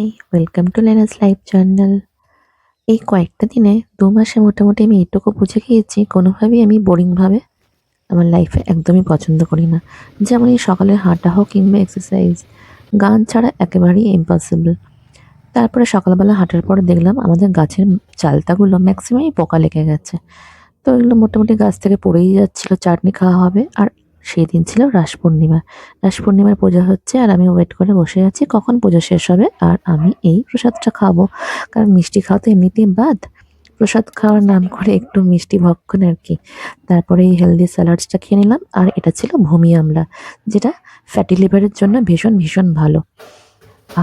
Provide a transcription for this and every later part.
High, welcome to Lena's life journal. এই কয়েকটা দিনে ২ মাসে মোটামুটি আমি এটুকু বুঝে গিয়েছি কোনোভাবেই আমি বোরিংভাবে আমার লাইফে একদমই পছন্দ করি না। যেমন এই সকালে হাঁটা হোক কিংবা এক্সারসাইজ, গান ছাড়া একেবারেই ইম্পসিবল। তারপরে সকালবেলা হাঁটার পরে দেখলাম আমাদের গাছের চালতাগুলো ম্যাক্সিমামই পোকা লেগে গেছে। তো এগুলো মোটামুটি গাছ থেকে পড়েই যাচ্ছিল, চাটনি খাওয়া হবে। আর সেই দিন ছিল রাস পূর্ণিমা। রাস পূর্ণিমার পূজা হচ্ছে আর আমি ওয়েট করে বসে আছি কখন পুজো শেষ হবে আর আমি এই প্রসাদটা খাবো। কারণ মিষ্টি খাওয়া তো এমনিতেই বাদ। প্রসাদ খাওয়ার নাম করে একটু মিষ্টি ভক্ষণ আর কি। তারপরে এই হেলদি স্যালাডসটা খেয়ে নিলাম আর এটা ছিল ভূমি আমলা, যেটা ফ্যাটি লিভারের জন্য ভীষণ ভীষণ ভালো।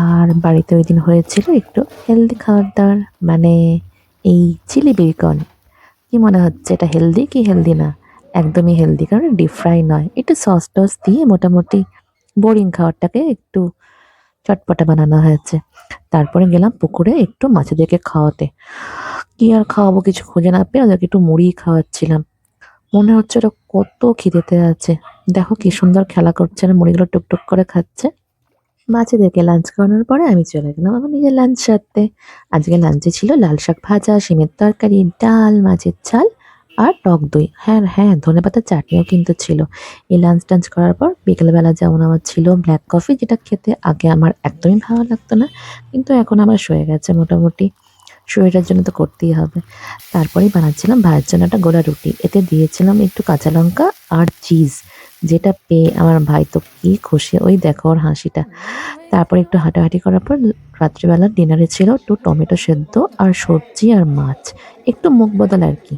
আর বাড়িতে ওইদিন হয়েছিল একটু হেলদি খাবার-দাবার, মানে এই চিলি বেকন। কি মনে হচ্ছে এটা হেলদি কি হেলদি না? একদমই হেলদি, কারণ ডিপ ফ্রাই নয়। একটু সস-টস দিয়ে মোটামুটি বোরিং খাবারটাকে একটু চটপটা বানানো হয়েছে। তারপরে গেলাম পুকুরে একটু মাছেদেরকে খাওয়াতে। কি আর খাওয়াবো, কিছু খুঁজে না পেয়ে ওদেরকে একটু মুড়ি খাওয়াচ্ছিলাম। মনে হচ্ছে ওরা কত খিদেতে আছে। দেখো কি সুন্দর খেলা করছে আর মুড়িগুলো টুকটুক করে খাচ্ছে। মাছেদেরকে লাঞ্চ করানোর পরে আমি চলে গেলাম আমার নিজের লাঞ্চ সারতে। আজকে লাঞ্চে ছিল লাল শাক ভাজা, শিমের তরকারি, ডাল, মাছের ঝাল আর টক দই। হ্যাঁ হ্যাঁ, ধনেপাতার চাটনিও কিন্তু ছিল। এই লাঞ্চ টাঞ্চ করার পর বিকেলবেলা যেমন আমার ছিল ব্ল্যাক কফি, যেটা খেতে আগে আমার একদমই ভালো লাগতো না, কিন্তু এখন আমার সয়ে গেছে মোটামুটি। শরীরের জন্য তো করতেই হবে। তারপরেই বানাচ্ছিলাম ভাইয়ের জন্য একটা গোলা রুটি, এতে দিয়েছিলাম একটু কাঁচা লঙ্কা আর চিজ, যেটা পেয়ে আমার ভাই তো কি খুশি, ওই দেখো ওর হাসিটা। তারপর একটু হাঁটাহাঁটি করার পর রাত্রিবেলা ডিনারে ছিল একটু টমেটো সেদ্ধ আর সবজি আর মাছ, একটু মুখ বদল আর কি।